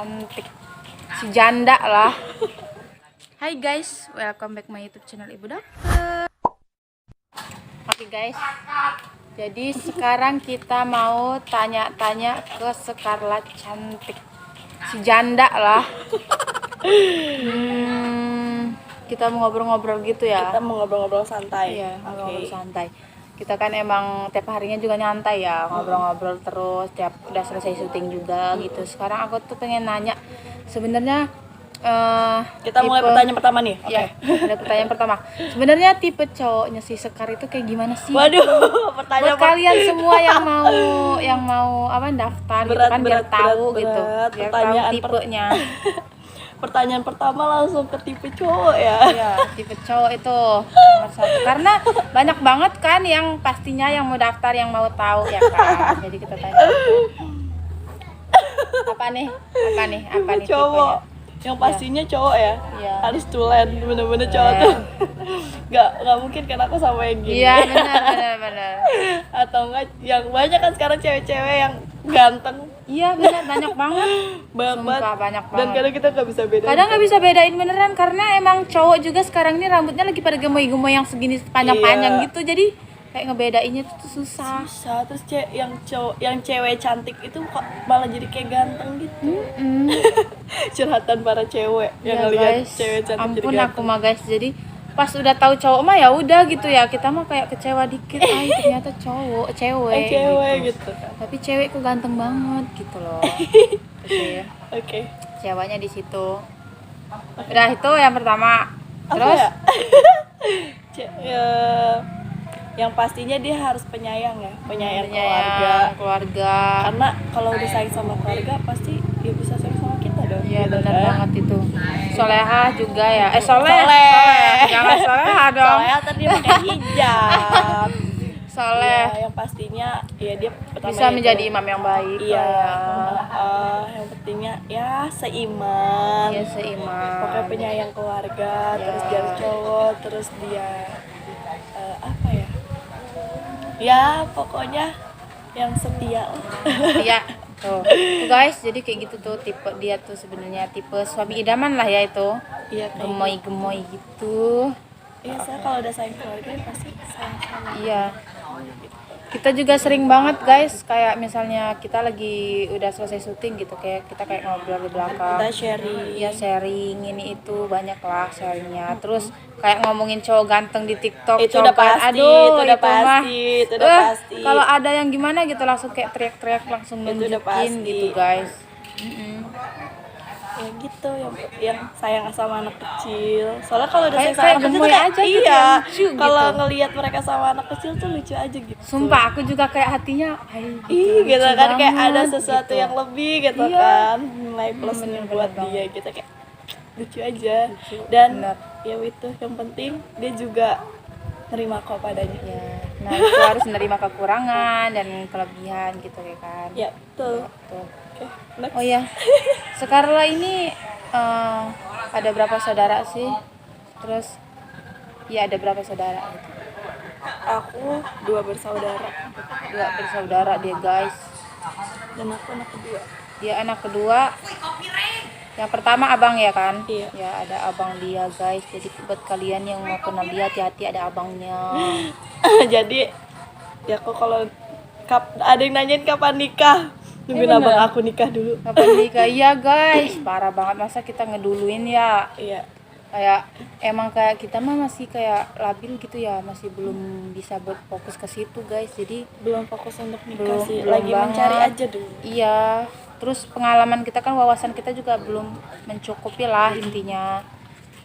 cantik, si janda lah. Hai guys, welcome back my YouTube channel Ibu Dokter. Oke guys, jadi sekarang kita mau tanya-tanya ke Scarla cantik, si janda lah. Kita mau ngobrol-ngobrol gitu ya. Kita mau ngobrol-ngobrol santai. Iya, ngobrol santai. Kita kan emang tiap harinya juga nyantai ya, ngobrol-ngobrol terus tiap udah selesai syuting juga gitu. Sekarang aku tuh pengen nanya sebenarnya kita mulai pertanyaan pertama nih. Ya, ada pertanyaan pertama. Sebenarnya tipe cowoknya si Sekar itu kayak gimana sih? Waduh, pertanyaan buat kalian semua yang mau apa daftar gitu kan biar tahu gitu. Biar tahu tipenya. Pertanyaan pertama langsung ke tipe cowok ya. Iya, tipe cowok itu nomor 1. Karena banyak banget kan yang pastinya yang mau daftar, yang mau tahu ya kan. Jadi kita tanya. Apa nih Cowok. tipenya? Yang pastinya cowok ya. Iya. Harus tulen, bener-bener cowok tuh. Gak mungkin kan aku sama yang gini. Iya, benar. Atau enggak yang banyak kan sekarang cewek-cewek yang ganteng. Iya, benar, banyak banget. Sumpah, banyak banget. Dan kadang kita nggak bisa bedain. Kadang nggak bisa bedain beneran karena emang cowok juga sekarang ini rambutnya lagi pada gemoy-gemoy yang segini panjang-panjang gitu. Jadi kayak ngebedainnya tuh susah. Terus yang cewek cantik itu kok malah jadi kayak ganteng gitu. Curhatan para cewek yang ngelihat cewek cantik ampun, jadi ganteng. aku mah guys, jadi pas udah tahu cowok mah ya udah gitu ya, kita mah kayak kecewa dikit, ternyata cewek gitu. Tapi cewek kok ganteng banget gitu loh. Oke. Ceweknya di situ. Udah itu yang pertama. Terus yang pastinya dia harus penyayang penyayang keluarga. Karena kalau udah sayang sama keluarga pasti dia bisa sayang sama kita dong. Iya, gitu benar kan? banget itu. Solehah juga ya. Soleh. Jangan solehah dong. Solehah tadi pakai hijab. Soleh. Ya, yang pastinya ya dia bisa menjadi imam yang baik. Iya. Yang pentingnya ya seiman. Iya, seiman. Pokoknya penyayang keluarga, terus dia cowok, terus dia apa ya? Ya, pokoknya yang setia. Iya. Tuh guys, jadi kayak gitu tuh tipe dia tuh sebenarnya tipe suami idaman lah ya itu. Iya, gemoy gitu. Iya, saya kalau udah sayang keluarga pasti sayang sama. Iya. Kita juga sering banget guys, kayak misalnya kita lagi udah selesai syuting gitu, kayak kita kayak ngobrol di belakang. Kita sharing. Iya, sharing ini itu banyak lah sharingnya. Terus kayak ngomongin cowok ganteng di TikTok. Itu udah pasti. Aduh, itu udah pasti. Kalau ada yang gimana gitu langsung kayak teriak-teriak langsung nunjukin gitu guys. Ya gitu yang sayang sama anak kecil. Soalnya kalau udah sayang sama anak kecil kayak aja gitu, iya. lucu Kalau gitu. ngelihat mereka sama anak kecil tuh lucu aja gitu. Sumpah aku juga kayak hatinya gitu kan, kayak ada banget, sesuatu gitu. yang lebih gitu Iya. kan. Nilai plusnya buat dia gitu, kayak lucu aja. Dan ya itu yang penting dia juga nerima kok padanya. Ya, nah itu harus menerima kekurangan dan kelebihan gitu ya kan. Ya, betul. Okay. Oh ya, Scarla ini ada berapa saudara sih? Terus ya ada berapa saudara gitu? Aku 2 bersaudara. 2 bersaudara dia guys. Dan aku anak kedua. Dia anak kedua. Yang pertama abang ya kan? Iya. Ya ada abang dia guys. Jadi buat kalian yang mau kenal dia hati-hati ada abangnya. Jadi ya kok kalau ada yang nanyain kapan nikah, nungguin abang aku nikah dulu. Kapan nikah? Iya guys, parah banget, masa kita ngeduluin ya. Iya. Kayak emang kayak kita mah masih kayak labil gitu ya, masih belum bisa berfokus ke situ guys. Jadi belum fokus untuk nikah sih, belum lagi mencari aja dulu. Iya. Terus pengalaman kita kan, wawasan kita juga belum mencukupi lah intinya,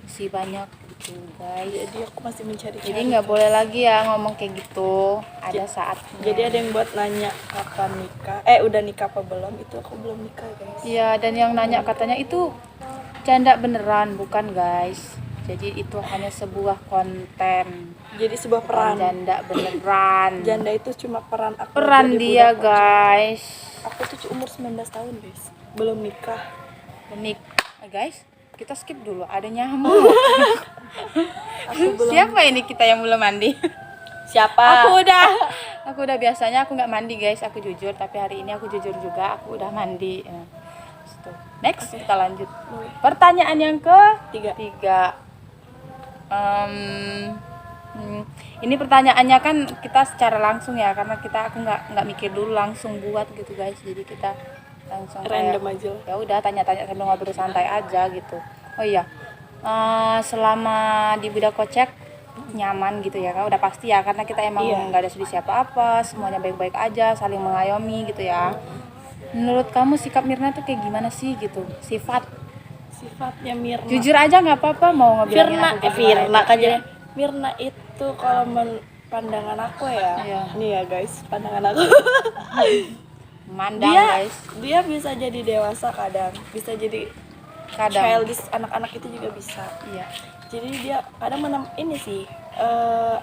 masih banyak gitu guys. Jadi aku masih mencari. Jadi nggak boleh lagi ya ngomong kayak gitu. Ada saat. Jadi ada yang buat nanya kapan nikah. Udah nikah apa belum? Itu aku belum nikah guys. Iya, dan yang nanya katanya itu janda beneran, bukan guys. Jadi itu hanya sebuah konten. Jadi sebuah peran. Janda beneran. Janda itu cuma peran aku. Peran dia guys. Aku tuh umur 19 tahun guys, belum nikah. Guys, kita skip dulu, ada nyamuk. Siapa ini kita yang belum mandi? Siapa? Aku udah biasanya aku nggak mandi guys, aku jujur. Tapi hari ini aku jujur juga, aku udah mandi. Next, Oke. kita lanjut. Boleh. Pertanyaan yang Tiga. ketiga. Ini pertanyaannya kan kita secara langsung ya, karena aku nggak mikir dulu, langsung buat gitu guys. Jadi kita langsung Random aja lah. ya udah tanya-tanya sambil ngobrol santai aja gitu. Oh iya, selama di Budak Kocek nyaman gitu ya kan, udah pasti ya, karena kita emang Iya. nggak ada sedih siapa-apa, semuanya baik-baik aja, saling mengayomi gitu ya. Menurut kamu sikap Mirna tuh kayak gimana sih gitu, Sifatnya Mirna. jujur aja nggak apa-apa, mau ngebilangin Firna, aku kayak Firna gimana. kan jadi Mirna itu kalau pandangan aku ya. Iya. Nih ya guys, pandangan aku. Mandang dia guys, dia bisa jadi dewasa kadang, bisa jadi kadang childish, anak-anak itu juga bisa. iya. Jadi dia kadang ini sih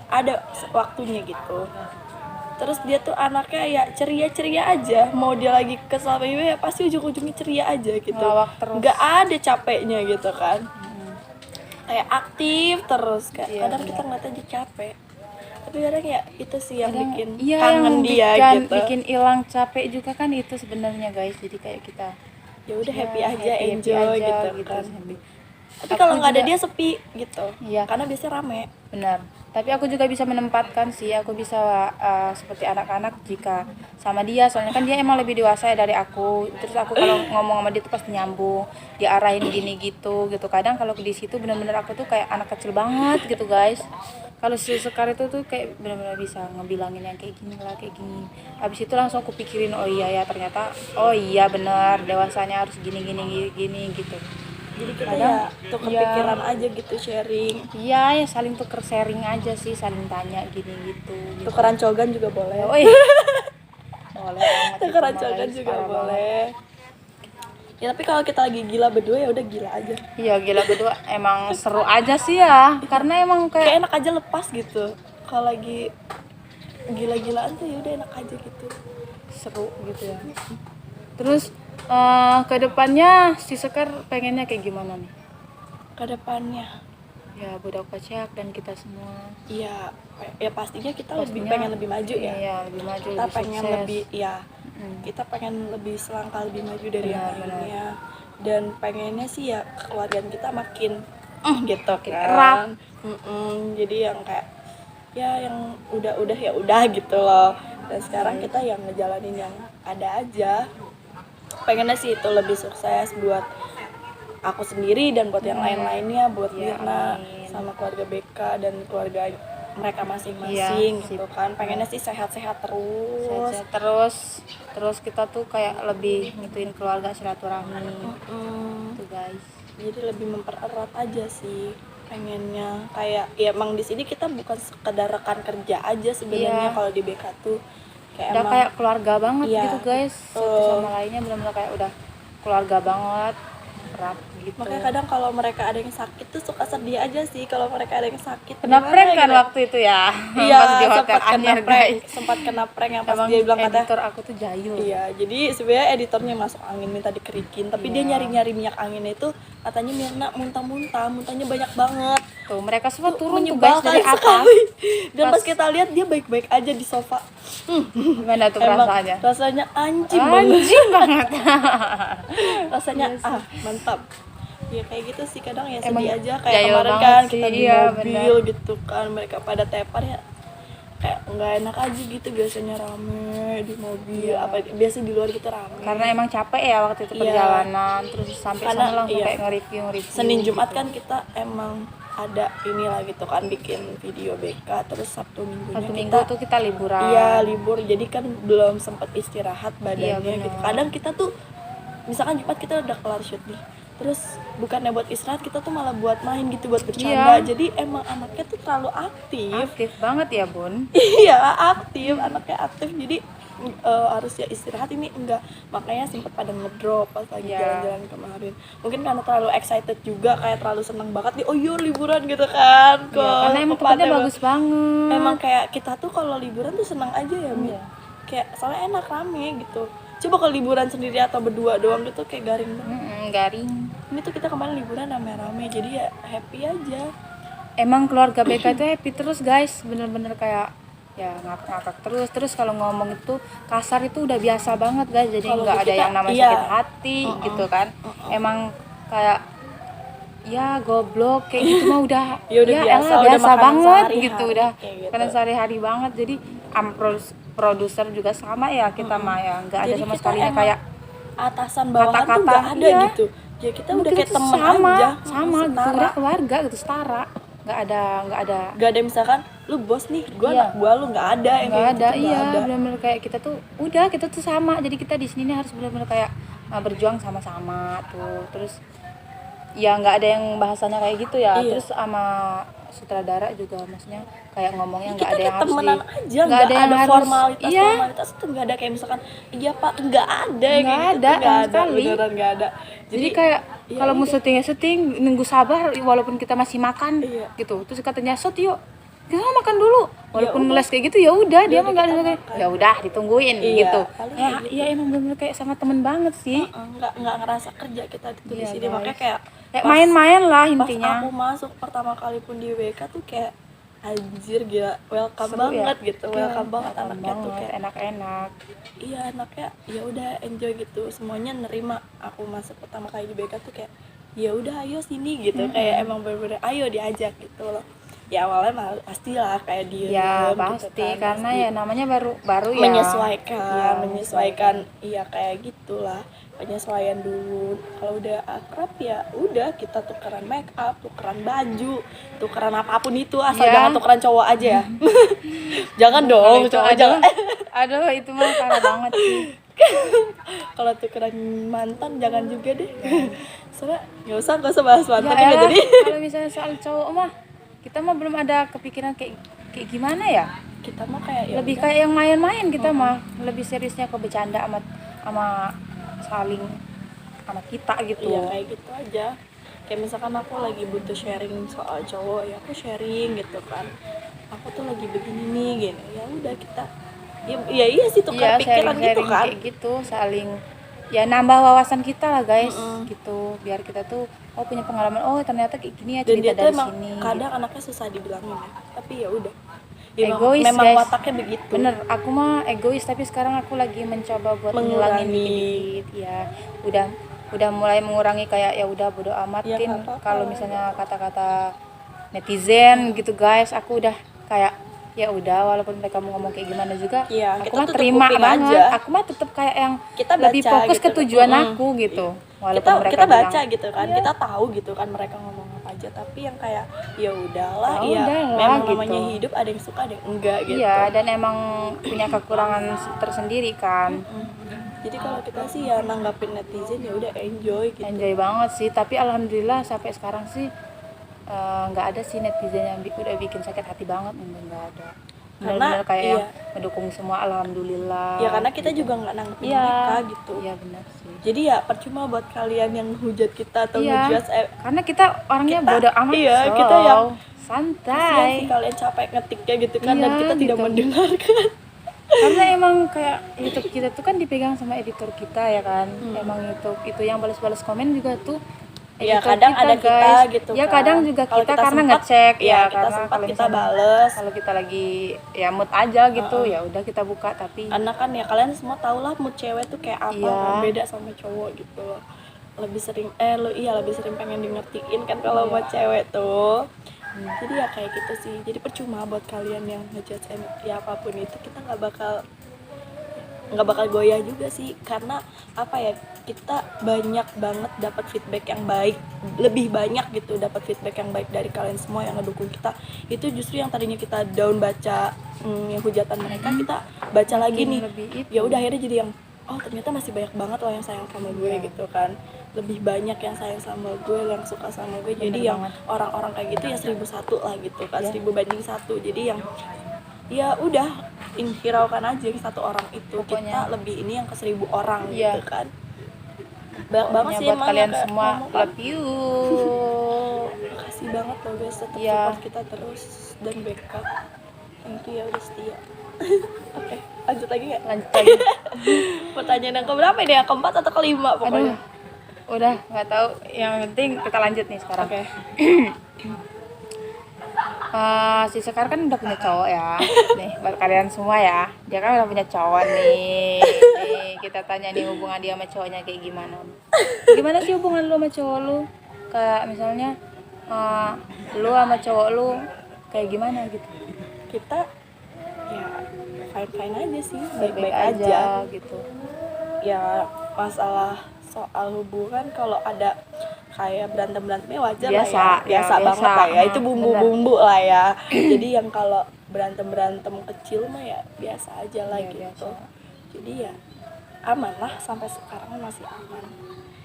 ada waktunya gitu. Terus dia tuh anaknya ya ceria-ceria aja, mau dia lagi kesal apa ya pasti ujung-ujungnya ceria aja gitu, Ngelawak terus. nggak ada capeknya gitu kan. Kayak aktif terus, kayak Iya, kadang benar. kita ngeliat aja capek, tapi kadang ya itu sih yang Kadang bikin iya, kangen yang dia gitu. bikin hilang capek juga kan itu sebenarnya guys. Jadi kayak kita Ya udah happy ya, aja, happy enjoy aja, gitu kan. happy. Tapi Aku kalau nggak ada juga- dia sepi gitu, Iya. karena biasanya rame. Benar. Tapi aku juga bisa menempatkan sih, aku bisa seperti anak-anak jika sama dia, soalnya kan dia emang lebih dewasa ya dari aku. Terus aku kalau ngomong sama dia tuh pasti nyambung, diarahin gini gitu. Kadang kalau di situ benar-benar aku tuh kayak anak kecil banget gitu guys. Kalau si Sekar itu tuh kayak benar-benar bisa ngebilangin yang kayak gini lah, kayak gini. Habis itu langsung aku pikirin, oh iya ya ternyata, oh iya benar dewasanya harus gini gitu. Jadi kita Kadang, ya tuh iya. kepikiran aja gitu, sharing. Iya ya, saling tuker sharing aja sih, saling tanya gini gitu. Tukeran cogan juga boleh. Oh iya. Boleh banget. Tukeran itu mah, cogan guys, juga parah banget. boleh. Ya tapi kalau kita lagi gila berdua ya udah gila aja. Iya, gila berdua emang seru aja sih ya. Karena emang Kayak kayak enak aja lepas gitu. Kalau lagi gila-gilaan tuh ya udah enak aja gitu. seru gitu ya. Terus ke depannya si Sekar pengennya kayak gimana nih? Kedepannya Ya, Budak Kocek dan kita semua. ya ya pastinya kita lebih Pastinya, pengen lebih maju ya. Iya, lebih maju, Kita lebih pengen sukses. lebih ya. Mm. Kita pengen lebih selangkah lebih maju dari yang Benar, benar. lainnya. Dan pengennya sih ya kekeluargaan kita makin gitu kan. erat. Jadi yang kayak ya yang udah ya udah gitu loh. Dan sekarang kita yang ngejalanin yang ada aja. Pengennya sih itu lebih sukses buat aku sendiri dan buat yang lain-lainnya, buat Ya, Mirna amin. sama keluarga BK dan keluarga mereka masing-masing Iya, gitu kan. Pengennya sih sehat-sehat terus. Sehat-sehat terus kita tuh kayak lebih ngituin keluarga, silaturahmi tuh guys. Jadi lebih mempererat aja sih pengennya. Kayak ya emang di sini kita bukan sekedar rekan kerja aja sebenarnya. Iya. Kalau di BK tuh kayak Udah emang kayak keluarga banget Iya, gitu guys, satu betul. sama lainnya benar-benar kayak udah keluarga banget, erat gitu. makanya kadang kalau mereka ada yang sakit tuh suka sedih aja sih kalau mereka ada yang sakit. Kena Gimana prank kan gitu. waktu itu ya. Iya, Pas di hotel sempat kena Anyer prank, guys. sempat kena prank yang pas Emang dia bilang kata editor aku tuh jayul. iya, jadi sebenarnya editornya masuk angin minta dikerikin, tapi dia Iya. nyari-nyari minyak anginnya itu katanya Mirna muntah-muntah, muntahnya banyak banget. Tuh mereka semua turun tuh guys Menyebalkan dari atas. sekali. Dan pas Pas- kita lihat dia baik-baik aja di sofa. Gimana tuh Emang rasanya? rasanya anjing banget. Anjing banget. Rasanya mantap. Ya kayak gitu sih kadang ya sedih Emang aja kayak jayul kemarin banget kan sih, kita di iya, mobil benar. gitu kan mereka pada tepar ya kayak nggak enak aja gitu, biasanya rame di mobil Iya. apa biasa di luar gitu rame. Karena emang capek ya waktu itu Iya. perjalanan, terus sampai Karena, sana langsung iya. kayak nge-review. Senin Jumat gitu. kan kita emang ada inilah gitu kan bikin video BK, terus Sabtu Minggunya Satu kita minggu tuh kita liburan. iya libur, jadi kan belum sempat istirahat badannya Iya, benar. gitu. Kadang kita tuh misalkan Jumat kita udah kelar shoot nih, terus bukannya buat istirahat kita tuh malah buat main gitu, buat bercanda. Iya. Jadi emang anaknya tuh terlalu aktif. Aktif banget ya bun. Iya aktif, anaknya aktif, jadi harusnya istirahat ini enggak, makanya sempet pada ngedrop pas lagi Iya. jalan-jalan kemarin. Mungkin karena terlalu excited juga, kayak terlalu seneng banget nih, oh iya liburan gitu kan Iya, karena emang ke tempatnya pantai. bagus banget. Emang kayak kita tuh kalau liburan tuh senang aja ya Mi. Iya. Kayak soalnya enak rame gitu. Coba kalau liburan sendiri atau berdua doang gitu kayak garing banget. Garing. Ini tuh kita kemarin liburan rame-rame, jadi ya happy aja. Emang keluarga BK itu happy terus guys, bener-bener kayak ya ngakak terus kalau ngomong itu kasar itu udah biasa banget guys, jadi Kalau nggak di ada kita, yang namanya iya. sakit hati gitu kan. Emang kayak ya goblok kayak gitu mah udah Ya udah biasa, elah, udah biasa makanan banget sehari-hari, gitu, udah kayak gitu. karena sehari-hari banget. Jadi produser juga sama ya, kita mah ya nggak ada Jadi sama kita sekali emang kayak atasan bawahan tuh kata-kata, nggak ada iya. gitu ya, kita udah Kita kayak tuh temen sama aja, gitu, setara. udah keluarga gitu, setara. nggak ada Misalkan lu bos nih, gua Iya. anak gua, lu nggak ada yang nggak kayak ada, gitu, iya, nggak ada. benar-benar kayak kita tuh sama. Jadi kita di sini nih harus benar-benar kayak berjuang sama-sama tuh. Terus ya nggak ada yang bahasanya kayak gitu ya. Iya. Terus sama sutradara juga maksudnya kayak ngomongnya nggak Kita ada kayak yang harus temenan aja, nggak nggak ada harus, formalitas iya, formalitas tuh nggak ada, kayak misalkan iya pak, nggak ada yang nggak kayak gitu ada tuh, nggak sama ada, sekali. beneran nggak ada. Jadi kayak ya kalau mau udah. syuting nunggu sabar walaupun kita masih makan Iya. gitu. Terus katanya shot yuk, kita makan dulu walaupun udah. ngeles kayak gitu, ya udah dia Ya mah udah, nggak kita ada, makan. ya udah ditungguin Iya, gitu. paling Ya, kayak gitu. ya emang bener-bener kayak sama temen banget sih. nggak ngerasa kerja kita tuh di Iya, sini, guys. makanya kayak Kayak main-main lah intinya. Pas aku masuk pertama kali pun di WK tuh kayak anjir gila, welcome Seru banget ya? gitu, Iya, welcome banget welcome anaknya tuh banget, kayak enak-enak. iya, anaknya ya udah enjoy gitu, semuanya nerima. Aku masuk pertama kali di BK tuh kayak ya udah ayo sini gitu, kayak emang bener-bener ayo diajak gitu loh. Ya awalnya pastilah kayak diem Ya gitu pasti kan, karena pasti ya namanya baru ya. menyesuaikan iya kayak gitulah, penyesuaian dulu. Kalau udah akrab ya udah, kita tukeran make up, tukeran baju, tukeran apapun itu, asal Iya. jangan tukeran cowok aja ya. Jangan dong, Itu cowok aduh, jangan. aduh itu mah parah banget sih. Kalau tukeran mantan jangan juga deh. Soalnya nggak usah bahas mantan Ya ya, elah, jadi kalau misalnya soal cowok mah kita mah belum ada kepikiran kayak gimana ya. kita mah kayak ya Lebih udah. kayak yang main-main kita mah, lebih seriusnya ke bercanda sama saling sama kita gitu. Iya kayak gitu aja. Kayak misalkan aku lagi butuh sharing soal cowok, ya aku sharing gitu kan. Aku tuh lagi begini nih gini. Ya udah kita ya iya sih, tukar pikiran gitu sharing-sharing kan. kayak gitu, saling ya nambah wawasan kita lah guys, gitu. Biar kita tuh punya pengalaman, ternyata kayak gini ya Dan cerita dia tuh dari emang sini. kadang Gitu. anaknya susah dibilangin ya. Tapi ya udah. Ya, Egois memang guys. wataknya begitu. Bener, aku mah egois, tapi sekarang aku lagi mencoba buat ngilangin dikit-dikit. Ya, udah mulai mengurangi kayak ya udah bodo Ya, amatin nggak apa-apa kalau lah. misalnya kata-kata netizen gitu guys. Aku udah kayak ya udah, walaupun mereka mau ngomong kayak gimana juga, Iya, aku kita mah tutup terima kuping banget. aja. Aku mah tetap kayak yang Kita lebih baca fokus gitu. ke tujuan aku gitu. Walaupun mereka kita baca bilang, gitu kan, kita tahu gitu kan mereka ngomong apa aja, tapi yang kayak ya udahlah, Ya ya udahlah, memang gitu. namanya hidup, ada yang suka ada yang enggak gitu. iya, dan emang punya kekurangan tersendiri kan. Jadi kalau kita sih ya nanggapin netizen ya udah enjoy gitu. Enjoy banget sih, tapi alhamdulillah sampai sekarang sih nggak ada sih netizen yang udah bikin sakit hati banget, nggak ada. Benar-benar kayak iya. yang mendukung semua, alhamdulillah. Ya karena kita juga nggak nanggepin Iya, mereka gitu. iya benar sih. Jadi ya percuma buat kalian yang hujat kita atau Iya, ngejudge karena kita orangnya bodo amat. iya, so. kita yang santai. kasihan sih kalian capek ngetiknya gitu kan, Iya, dan kita tidak gitu. mendengarkan. Karena emang kayak YouTube kita tuh kan dipegang sama editor kita ya kan. Emang itu yang balas-balas komen juga tuh Ya editor kadang ada kita guys. gitu Ya kan. kadang juga Kalau kita kita karena sempat, ngecek ya, ya, kita karena sempat kalau kita misalnya bales. kalau kita lagi ya mood aja gitu, ya udah kita buka. Tapi Karena kan ya kalian semua tau lah mood cewek tuh kayak apa, Iya. kan beda sama cowok gitu loh. Lebih sering lebih sering pengen di ngertiin kan kalau sama cewek tuh. Jadi ya kayak gitu sih. Jadi percuma buat kalian yang ngejudge ya apapun itu, kita nggak bakal goyah juga sih, karena apa ya, kita banyak banget dapat feedback yang baik, lebih banyak gitu dapat feedback yang baik dari kalian semua yang ngedukung kita. Itu justru yang tadinya kita down baca yang hujatan mereka, kita baca lagi nih, lebih itu. ya udah akhirnya jadi yang ternyata masih banyak banget loh yang sayang sama gue gitu kan, lebih banyak yang sayang sama gue, yang suka sama gue. Jadi yang orang-orang kayak gitu ya 1001 lah gitu kan, 1000 banding 1. Jadi yang ya udah hiraukan aja satu orang itu. Pokoknya. Kita lebih ini yang ke 1000 orang Iya. gitu kan. Banyak banget sih buat emang kalian yang kayak semua, ngomong kan. love you. Makasih banget loh guys, tetap Iya. support kita terus dan backup. Thank you ya udah setia. Oke, lanjut lagi nggak? Lanjut lagi. Pertanyaan yang keberapa ini? Yang keempat atau kelima pokoknya? Udah nggak tahu, yang penting kita lanjut nih sekarang. Oke. Si Sekar kan udah punya cowok ya. Nih, buat kalian semua ya. Dia kan udah punya cowok nih. Nih, kita tanya nih hubungan dia sama cowoknya kayak gimana. Gimana sih hubungan lu sama cowok lu? Kayak misalnya lu sama cowok lu kayak gimana gitu. Kita ya fine aja sih, Baik-baik baik-baik aja. gitu. Ya masalah soal hubungan kalau ada kayak berantem-berantemnya wajar Biasa, lah ya. Biasa ya, banget biasa. lah ya. Itu bumbu-bumbu lah ya. Jadi yang kalau berantem-berantem kecil mah ya biasa aja lah Iya, gitu. biasa. Jadi ya aman lah, sampai sekarang masih aman.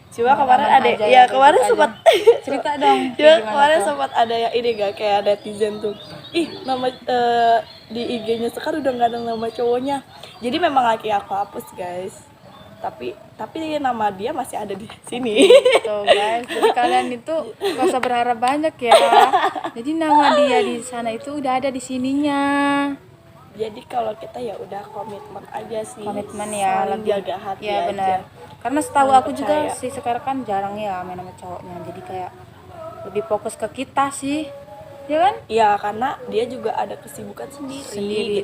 Cuma kemarin Aman ada aja ya, kemarin baik-baik sempat aja. Cerita dong. cuma kayak gimana kemarin tuh? sempat ada yang ini gak kayak netizen tuh, ih nama di IG-nya sekarang udah nggak ada nama cowoknya. Jadi memang lagi aku hapus guys, tapi nama dia masih ada di sini. Gitu guys, jadi kalian itu gak usah berharap banyak ya. Jadi nama dia di sana itu udah ada di sininya. Jadi kalau kita ya udah komitmen aja sih, Komitmen ya, saling lebih jaga hati ya aja. benar. Karena setahu Saling aku juga percaya. sih sekarang kan jarang ya main sama cowoknya. Jadi kayak lebih fokus ke kita sih. Ya kan? Iya, karena dia juga ada kesibukan sendiri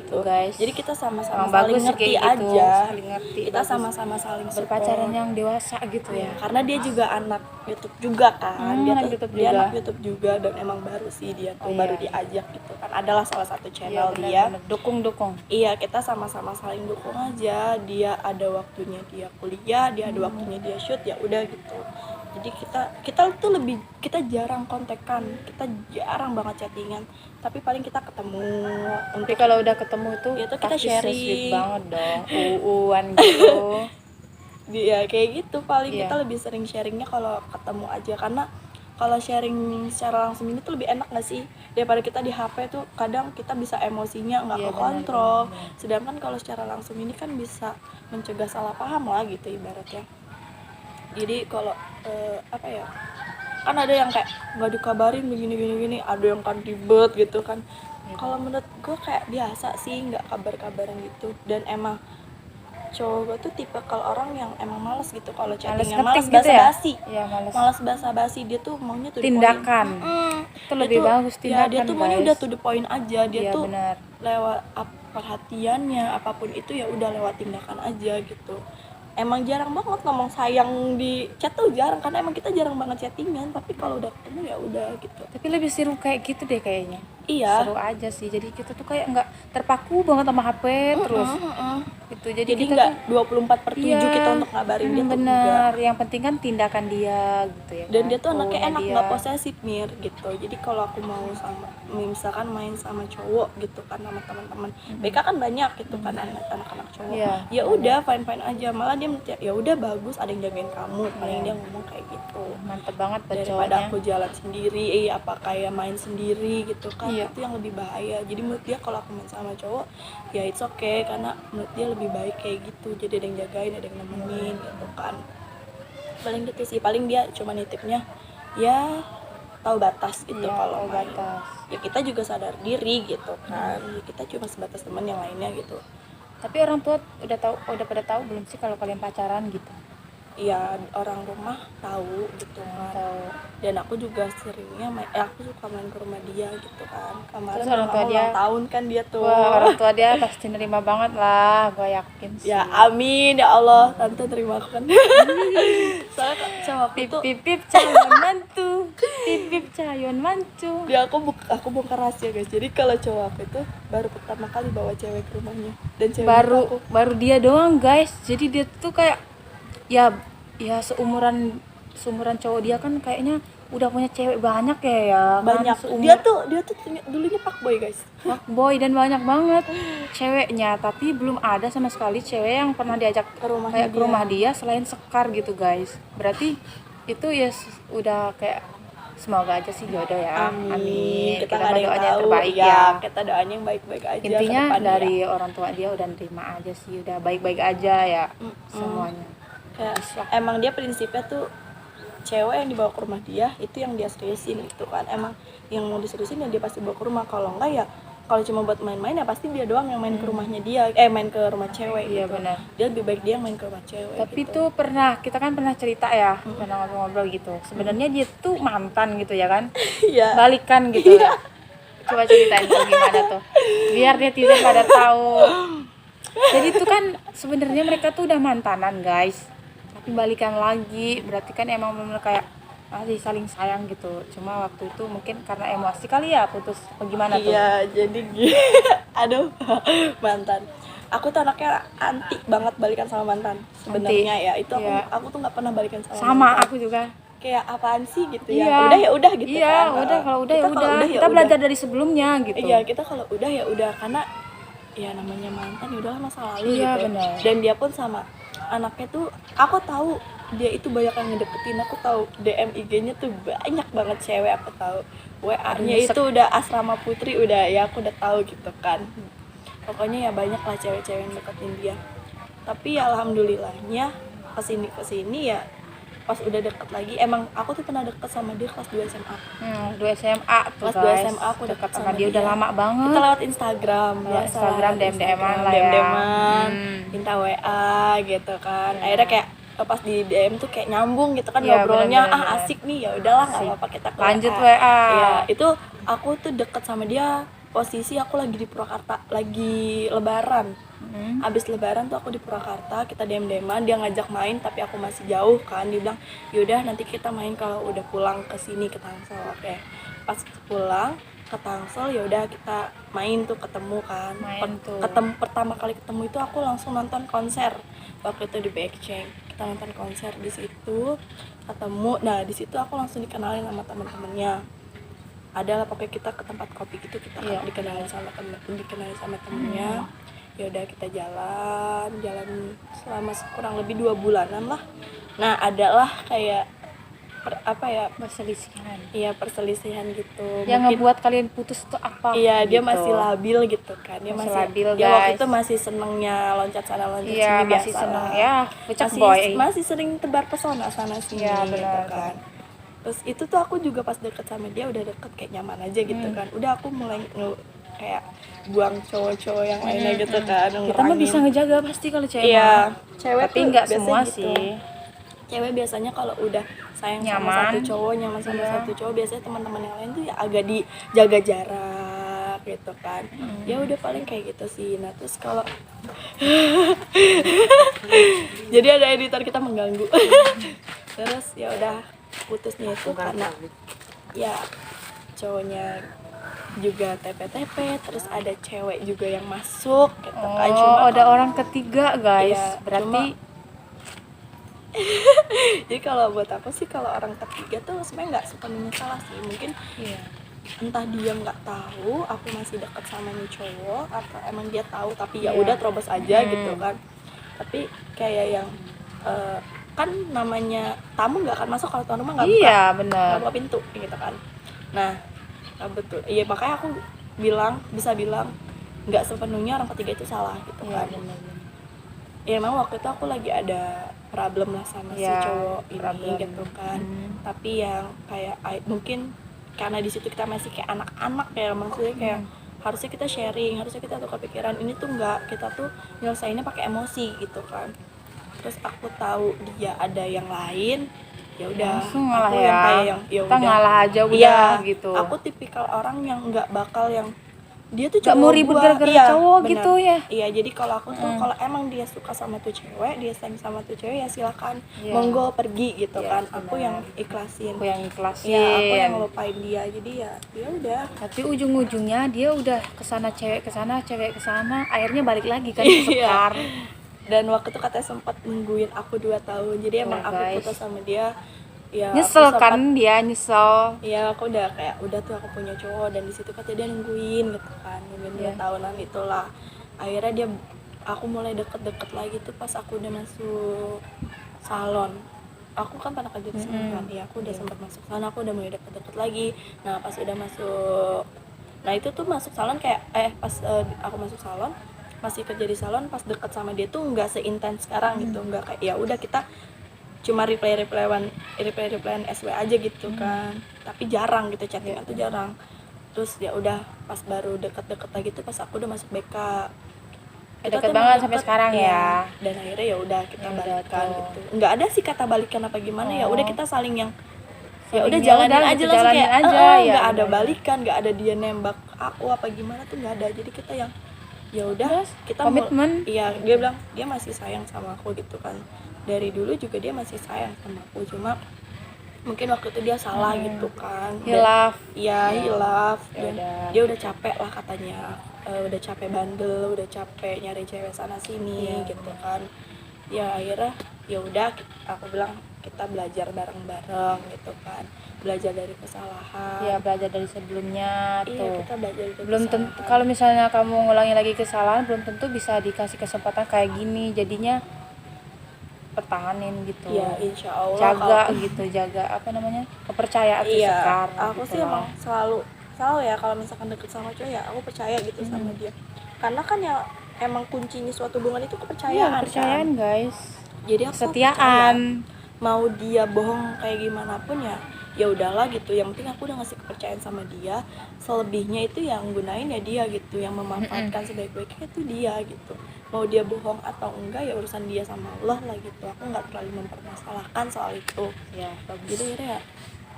gitu, gitu. guys. Jadi kita sama-sama Emang saling bagus sih ngerti kayak gitu, aja. saling ngerti, Kita bagus. sama-sama saling support. Berpacaran yang dewasa gitu ya. Karena dia juga anak YouTube juga kan. Dia anak tuh YouTube dia juga. anak YouTube juga, dan emang baru sih dia tuh Oh, baru iya. diajak gitu kan. Adalah salah satu Iya, channel benar, dia. benar. Dukung. Iya, kita sama-sama saling dukung aja. Dia ada waktunya dia kuliah, dia ada waktunya dia shoot, ya udah gitu. Jadi kita tuh kita jarang kontekan, kita jarang banget chattingan, tapi paling kita ketemu Tapi untuk kalau udah ketemu tuh Ya tuh kita pasti sharing. sweet banget dong. Uuan gitu. dia kayak gitu. Paling Iya. kita lebih sering sharingnya kalau ketemu aja, karena kalau sharing secara langsung ini tuh lebih enak gak sih, daripada kita di HP tuh kadang kita bisa emosinya nggak Iya, kekontrol. benar. Sedangkan kalau secara langsung ini kan bisa mencegah salah paham lah gitu ibaratnya. Jadi kalau apa ya, kan ada yang kayak nggak dikabarin begini, ada yang kan ribet gitu kan. Kalau menurut gue kayak biasa sih, nggak kabar-kabaran gitu. Dan emang cowok gue tuh tipe kalau orang yang emang malas gitu kalau chattingnya, malas ngetik gitu ya? basa-basi. Iya, Malas basa-basi, dia tuh maunya tuh Tindakan. Itu lebih bagus tindakan, dia tuh maunya guys. udah to the point aja. Dia Iya, tuh benar. lewat perhatiannya, apapun itu ya udah lewat tindakan aja gitu. Emang jarang banget ngomong sayang di chat tuh, jarang, karena emang kita jarang banget chattingan. Tapi kalau udah ketemu ya udah gitu. Tapi lebih seru kayak gitu deh kayaknya. Iya. Seru aja sih. Jadi kita tuh kayak nggak terpaku banget sama HP terus. Gitu. Jadi kita nggak tuh 24/7 iya, kita untuk ngabarin dia tuh enggak. bener. Yang penting kan tindakan dia gitu ya. Dan kan? dia tuh anaknya Maunya enak, dia. nggak posesif Mir gitu. Jadi kalau aku mau sama, misalkan main sama cowok gitu kan, sama teman-teman BK kan banyak gitu kan, anak-anak cowok. Iya, Ya udah fine aja, malah dia ya udah bagus ada yang jagain kamu, paling dia ngomong kayak gitu. Mantep banget buat Daripada cowoknya. aku jalan sendiri, apa kayak main sendiri gitu kan. Iya. Itu yang lebih bahaya. Jadi menurut dia kalau aku main sama cowok ya it's okay, karena menurut dia lebih baik kayak gitu. Jadi ada yang jagain, ada yang nemenin gitu kan. Paling gitu sih, paling dia cuma nitipnya ya tahu batas gitu. Iya, kalau tahu main batas. ya kita juga sadar diri gitu kan. Ya, kita cuma sebatas teman yang lainnya gitu. Tapi orang tua udah pada tahu belum sih kalau kalian pacaran gitu? Ya orang rumah tahu gitu kan. Tahu. Dan aku juga seringnya aku suka main ke rumah dia gitu kan. Kemarin Terus orang tua mama dia? ulang tahun kan dia tuh. Wah, orang tua dia pasti nerima banget lah, gue yakin sih. Ya amin ya Allah, tante terima kan. Soalnya sama aku tuh Pip calon mantu, pip calon mantu. dia aku bongkar rahasia guys. Jadi kalau cowok aku itu baru pertama kali bawa cewek ke rumahnya, dan cewek aku Baru dia doang guys. Jadi dia tuh kayak ya seumuran cowok dia kan kayaknya udah punya cewek banyak ya kan? banyak. Dia tuh dulunya fuckboy guys. Boy dan banyak banget ceweknya, tapi belum ada sama sekali cewek yang pernah diajak Ke rumahnya ke rumah dia selain Sekar gitu guys. Berarti itu ya udah kayak semoga aja sih jodoh ya. Amin. Kita mah nggak ada yang doanya yang tahu terbaik ya. ya. Kita doanya yang baik-baik aja. Intinya ke depannya dari ya. orang tua dia udah nerima aja sih, udah baik-baik aja ya semuanya. Kayak emang dia prinsipnya tuh cewek yang dibawa ke rumah dia itu yang dia seriusin gitu kan. Emang yang mau diseriusin ya dia pasti bawa ke rumah. Kalau enggak ya, kalau cuma buat main-main ya pasti dia doang yang main ke rumahnya dia, main ke rumah cewek Iya, gitu. benar. Dia lebih baik dia yang main ke rumah cewek. Tapi gitu. tuh kita kan pernah cerita ya, pernah ngobrol-ngobrol gitu. Sebenarnya dia tuh mantan gitu ya kan, Iya. balikan gitu ya. Coba ceritain tuh gimana tuh. Biar netizen pada tahu. Jadi itu kan sebenarnya mereka tuh udah mantanan, guys. Tapi balikan lagi, berarti kan emang bener kayak masih saling sayang gitu. Cuma waktu itu mungkin karena emosi kali ya putus apa gimana tuh? Iya, jadi aduh, mantan. Aku tuh anaknya anti banget balikan sama mantan. Sebenarnya ya, itu aku Iya. aku tuh nggak pernah balikan sama Sama mantan. aku juga. Kayak apaan sih gitu Iya. ya udah gitu Iya, kan. udah kalau udah ya Kita kalau udah. ya Kita udah. belajar dari sebelumnya gitu. Iya, kita kalau udah ya udah, karena ya namanya mantan ya udahlah, masa lalu Iya, gitu. benar. Dan dia pun sama anaknya tuh, aku tahu dia itu banyak yang ngedeketin, aku tahu DM IG-nya tuh banyak banget cewek, aku tahu WA-nya Aduh, itu udah asrama putri, udah ya aku udah tahu gitu kan. Pokoknya ya banyak lah cewek-cewek yang deketin dia. Tapi ya alhamdulillahnya kesini ya pas udah deket lagi, emang aku tuh pernah deket sama dia kelas 2 SMA. 2 SMA tuh Kelas 2 guys. SMA aku dekat deket sama dia udah lama banget. Kita lewat Instagram, Lewat biasa Instagram, DM-an lah ya. DM-an, minta WA gitu kan. Akhirnya kayak pas di DM tuh kayak nyambung gitu kan, Iya, ngobrolnya bener-bener. asik nih, ya udahlah nggak Asik. apa-apa kita ke Lanjut WA. Ya itu aku tuh deket sama dia posisi aku lagi di Purwakarta, lagi lebaran. Abis lebaran tuh aku di Purwakarta, kita DM-an, dia ngajak main tapi aku masih jauh kan. Dia bilang yaudah nanti kita main kalau udah pulang ke sini, ke Tangsel. Oke, pas pulang ke Tangsel ya udah kita main tuh, ketemu kan. Main tuh. Pertama kali ketemu itu aku langsung nonton konser waktu itu di Backchain. Kita nonton konser di situ, ketemu. Nah di situ aku langsung dikenalin sama teman-temannya. Adalah pokoknya kita ke tempat kopi gitu, kita dikenalin sama temennya. Ya udah kita jalan selama kurang lebih 2 bulanan lah. Nah adalah kayak Perselisihan. iya perselisihan gitu. Yang ngebuat kalian putus tuh apa? Iya, dia gitu. masih labil gitu kan. Dia Masih masih labil, dia waktu guys. itu masih senengnya loncat sana loncat Iya, sini, masih biasa seneng lah. ya, pucak boy. Masih sering tebar pesona sana sini Iya, gitu benar. kan. Terus itu tuh aku juga pas deket sama dia udah deket kayak nyaman aja gitu kan. Udah aku mulai kayak buang cowok-cowok yang lainnya gitu kan. Kita mah bisa ngejaga pasti kalau cewek. Iya, mah. cewek Tapi tuh nggak biasanya semua gitu. sih. Cewek biasanya kalau udah sayang sama Nyaman. satu cowok, nyaman sama Iya. satu cowok, biasanya teman-teman yang lain tuh ya agak dijaga jarak gitu kan. Ya udah paling kayak gitu sih. Nah terus kalau jadi ada editor kita mengganggu. Terus ya udah putusnya itu karena ya cowoknya juga TP-TP, terus ada cewek juga yang masuk gitu kan. Oh, ada kalau- orang ketiga, guys. Iya, Berarti jadi kalau buat aku sih, kalau orang ketiga tuh sebenarnya nggak sepenuhnya salah sih. Mungkin iya. entah dia nggak tahu aku masih dekat sama nih cowok, atau emang dia tahu tapi ya Iya. udah terobos aja gitu kan. Tapi kayak yang kan namanya tamu nggak akan masuk kalau tuan rumah nggak buka, Iya, nggak benar. buka pintu gitu kan. Nah betul, iya makanya aku bisa bilang nggak sepenuhnya orang ketiga itu salah gitu Iya, kan. benar. Ya emang waktu itu aku lagi ada problem lah sama si Iya, cowok ini problem. gitu kan. Tapi yang kayak mungkin karena di situ kita masih kayak anak-anak ya, maksudnya kayak harusnya kita sharing, harusnya kita tukar pikiran. Ini tuh enggak, kita tuh nyelesainnya pakai emosi gitu kan. Terus aku tahu dia ada yang lain, ya udah Langsung ngalah aku ya. yang kayak yang ya Kita udah. ngalah aja udah Iya, gitu. aku tipikal orang yang nggak bakal yang dia tuh Nggak cowok mau ribut gua. gara-gara Iya, cowok benar. gitu ya. Iya, jadi kalau aku tuh kalau emang dia suka sama tuh cewek, dia sayang sama tuh cewek, ya silakan Iya. monggo pergi gitu Iya, kan. benar. Aku yang ikhlasin. Aku yang ikhlasin. Iya, aku yang ngelupain dia. Jadi ya udah. Tapi ujung-ujungnya dia udah kesana cewek kesana, cewek kesana, akhirnya balik lagi kan Iya. ke Sekar. Dan waktu itu katanya sempat nungguin aku 2 tahun. Jadi emang Oh, aku guys. putus sama dia. Ya, Nyesel aku sempat- kan dia, nyesel. Iya, aku udah kayak udah tuh aku punya cowok, dan di situ katanya dia nungguin gitu kan, nungguin 2 Iya. tahunan itulah. Akhirnya aku mulai deket-deket lagi tuh pas aku udah masuk salon. Aku kan pernah kerja di sana kan, ya aku udah sempat masuk salon, aku udah mulai deket-deket lagi. Nah pas udah masuk, nah itu tuh masuk salon kayak pas aku masuk salon, masih kerja di salon, pas deket sama dia tuh nggak seintens sekarang gitu, nggak kayak ya udah kita cuma replyan SW aja gitu kan, tapi jarang gitu, chattingan tuh jarang. Terus ya udah pas baru deket-deket lagi tuh pas aku udah masuk BK. Kita Deket tuh banget deket, sampai sekarang iya. ya. Dan akhirnya ya udah kita Ya udah balikan tuh. gitu. Nggak ada sih kata balikan apa gimana, ya udah kita saling yang ya udah Saling jalanin yaudah aja gitu, langsung jalanin kayak aja, ya nggak ada udah. balikan, nggak ada dia nembak aku apa gimana tuh nggak ada. Jadi kita yang ya udah Terus, kita komitmen. iya dia bilang dia masih sayang sama aku gitu kan, dari dulu juga dia masih sayang sama aku, cuma mungkin waktu itu dia salah gitu kan. Hilaf. Iya hilaf Ya dan udah. dia udah capek lah katanya. Udah capek bandel, udah capek nyari cewek sana sini Iya. gitu kan. Ya akhirnya ya udah aku bilang kita belajar bareng-bareng gitu kan, belajar dari kesalahan. Ya belajar dari sebelumnya Iya tuh. kita belajar dari Belum tentu kesalahan. kalau misalnya kamu ngulangi lagi kesalahan belum tentu bisa dikasih kesempatan kayak gini, jadinya pertahanin gitu. Iya insya Allah Jaga kalau- gitu, jaga apa namanya, kepercayaan iya sesekar aku gitu sih loh. emang selalu ya kalau misalkan deket sama cowok ya aku percaya gitu sama dia, karena kan ya emang kuncinya suatu hubungan itu Iya, kepercayaan kepercayaan kan. guys, Jadi aku kesetiaan. percaya, mau dia bohong kayak gimana pun ya udahlah gitu, yang penting aku udah ngasih kepercayaan sama dia, selebihnya itu yang gunain ya dia gitu, yang memanfaatkan sebaik-baiknya itu dia gitu. Mau dia bohong atau enggak ya urusan dia sama Allah lah gitu, aku nggak terlalu mempermasalahkan soal itu. Ya bagus. Jadi ya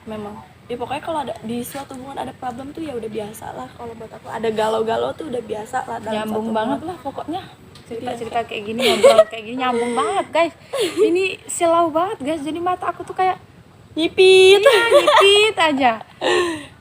memang ya pokoknya kalau ada di suatu hubungan ada problem tuh ya udah biasa lah, kalau buat aku ada galau-galau tuh udah biasa lah dalam Nyambung suatu banget hubungan. lah pokoknya, cerita-cerita kayak gini, ngobrol kayak gini nyambung banget guys. Ini silau banget guys, jadi mata aku tuh kayak Nyipit. nyipit aja.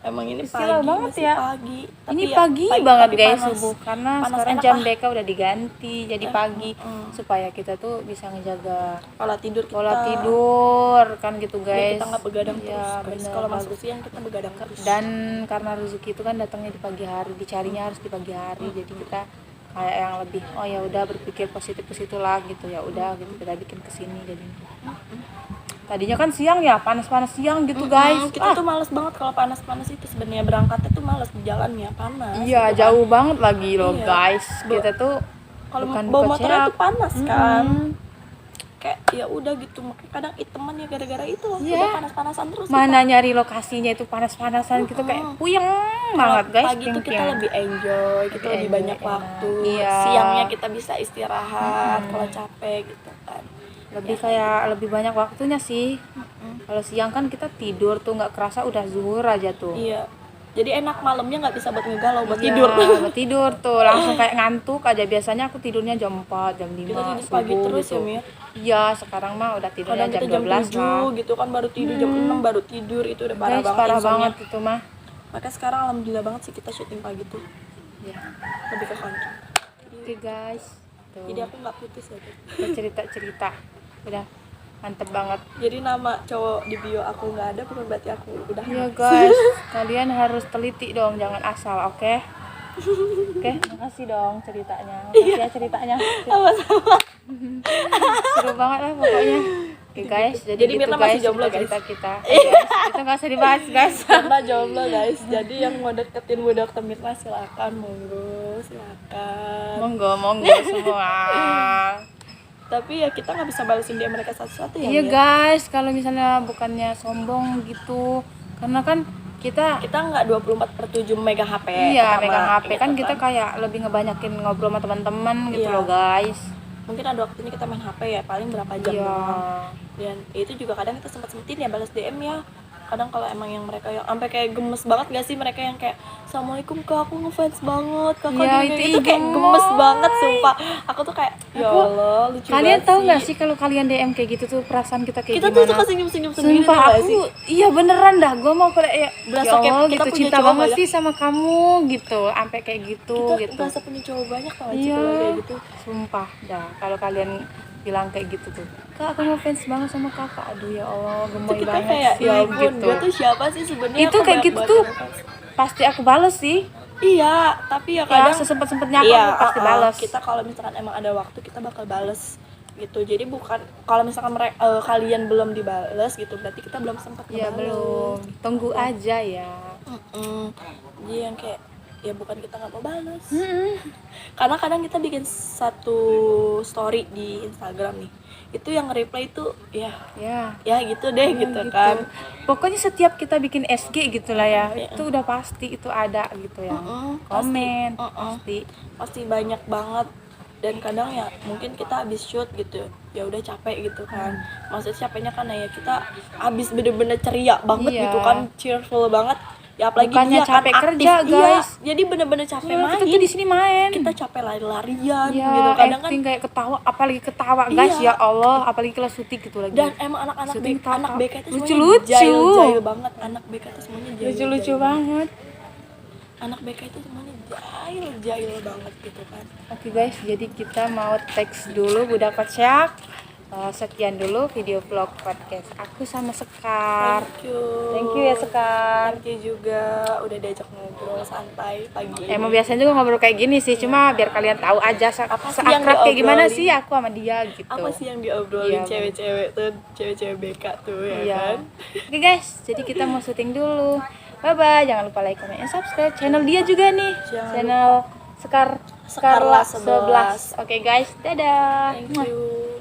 Emang ini Silau pagi, banget masih ya. pagi. Tapi Ini ya, pagi banget tapi guys, panas. subuh, karena Panas sekarang enak jam lah. BK udah diganti jadi pagi, supaya kita tuh bisa ngejaga Pola tidur kita. pola tidur kan gitu Biar guys. kita nggak begadang Iya, terus guys. bener, Kalau masuk bagus. siang kita begadang terus. Dan karena rezeki itu kan datangnya di pagi hari, dicarinya harus di pagi hari, jadi kita kayak yang lebih oh ya udah berpikir positif ke situ lah gitu, ya udah gitu kita bikin kesini. Jadi tadinya kan siang ya, panas-panas siang gitu guys. Kita tuh males banget kalau panas-panas itu, sebenarnya berangkatnya tuh males di jalannya panas. Iya, gitu kan. jauh banget lagi loh Iya. guys. Kita tuh Kalau bukan bawa buka motornya cerak. tuh panas kan. Kayak ya udah gitu, makanya kadang teman ya gara-gara itu loh. Iya. Udah panas-panasan terus. Mana nyari lokasinya itu panas-panasan gitu kayak puyeng banget guys. Pagi tuh kita lebih enjoy, kita lebih enjoy, banyak enak. waktu. Iya. Siangnya kita bisa istirahat kalau capek gitu kan. Lebih kayak lebih banyak waktunya sih. Kalau siang kan kita tidur tuh nggak kerasa udah zuhur aja tuh. Iya. Jadi enak malamnya nggak bisa buat ngegalau, buat Iya, tidur. buat tidur tuh langsung kayak ngantuk aja. Biasanya aku tidurnya jam 4, jam 5 Kita tidur pagi subuh terus gitu. ya, Mia. Iya, sekarang mah udah tidurnya Kadang jam kita jam 12 7 lah. gitu kan baru tidur, jam 6 baru tidur, itu udah parah Guys, banget. parah insomnia. banget itu mah. Makanya sekarang alhamdulillah banget sih kita syuting pagi tuh. Ya. Lebih ke konten. Oke guys. Tuh. Jadi aku nggak putus ya. Tuh. Kita cerita-cerita. Udah mantep banget. Jadi nama cowok di bio aku nggak ada bukan berarti aku udah. Iya guys, kalian harus teliti dong, jangan asal, oke? Oke, makasih dong ceritanya. Makasih ya ceritanya. Sama-sama. Seru banget lah pokoknya. Oke guys, jadi gitu Mirna guys masih jomblo, guys. cerita kita. Guys, itu nggak usah dibahas guys. Karena jomblo guys, jadi yang mau deketin Bu Dokter Mirna silakan, monggo silakan. Monggo semua. Tapi ya kita nggak bisa balesin dia mereka satu-satu ya. Iya Mir. guys, kalau misalnya bukannya sombong gitu, karena kan kita Kita nggak 24/7 mega HP. iya pertama, megang HP gitu kan kita kayak lebih ngebanyakin ngobrol sama teman-teman gitu Iya. loh guys. mungkin ada waktunya kita main HP ya paling berapa jam Iya. doang. Dan itu juga kadang kita sempat-sempetin ya balas DM ya. Kadang kalau emang yang mereka yang sampai kayak gemes banget gak sih, mereka yang kayak assalamualaikum kak, aku ngefans banget kakak Iya, gini, itu itu kayak gemes. gemes banget sumpah. Aku tuh kayak ya Allah lucu Kalian banget tahu nggak sih kalau kalian DM kayak gitu tuh perasaan kita kayak kita tuh gimana? suka senyum-senyum sendiri Sumpah tuh gak aku sih. iya beneran dah, gue mau kayak ya Berasa ya kayak Allah kita gitu punya cinta cowok banget banyak. sih sama kamu gitu, sampai kayak gitu Kita gitu. berasa punya cowok banyak tau gak sih Iya, kalau kayak gitu. sumpah dah kalau kalian bilang kayak gitu tuh, kak aku mau fans banget sama kakak, aduh ya Allah Itu gemoy kita banget kayak sih ya ampun gitu. dia tuh siapa sih sebenarnya. Itu Aku kayak banyak gitu banget tuh yang fans. pasti aku bales sih. Iya tapi ya Ya kadang sesempet-sempetnya aku iya, pasti balas. kita kalau misalkan emang ada waktu kita bakal bales gitu. Jadi bukan kalau misalkan mereka kalian belum dibales gitu berarti kita belum sempat Ya ngebales. belum, tunggu aja ya. Jadi yang kayak ya bukan kita nggak mau balas. Karena kadang kita bikin satu story di Instagram nih, itu yang reply itu ya gitu deh gitu Gitu. kan. Pokoknya setiap kita bikin SG gitu lah ya, itu udah pasti itu ada gitu ya. Komen, pasti. Pasti banyak banget. dan kadang ya mungkin kita habis shoot gitu ya udah capek gitu kan, maksudnya capeknya kan ya kita habis bener-bener ceria banget Iya. gitu kan, cheerful banget ya, apalagi Bukannya dia kan capek aktif, kerja, iya, guys. jadi bener-bener capek main, Kita di sini main. kita capek lari-larian Ya, gitu kadang kan, acting kayak ketawa, apalagi ketawa guys, Iya. ya Allah, apalagi kalau syuting gitu lagi. dan emang anak-anak Syuting tawa. anak BK itu semuanya Lucu-lucu. jail banget, anak BK itu semuanya jail Lucu-lucu banget. anak BK itu semuanya jail banget gitu kan. Oke guys, jadi kita mau teks dulu Budak Kocak. Sekian dulu video vlog podcast aku sama Sekar. Thank you ya Sekar. Thank you juga udah diajak ngobrol santai pagi Emang ini. biasanya juga ngobrol kayak gini sih, cuma biar kalian tahu aja Apa sih yang seakrab kayak gimana diobrolin? sih aku sama dia gitu. Apa sih yang diobrolin Iya, cewek-cewek tuh, cewek-cewek BK tuh ya Iya. kan. Oke guys, jadi kita mau syuting dulu. Bye bye, jangan lupa like, comment, and subscribe. Channel dia juga nih. Jangan Channel Sekarla Sekarla 11. Oke guys, dadah. Thank you.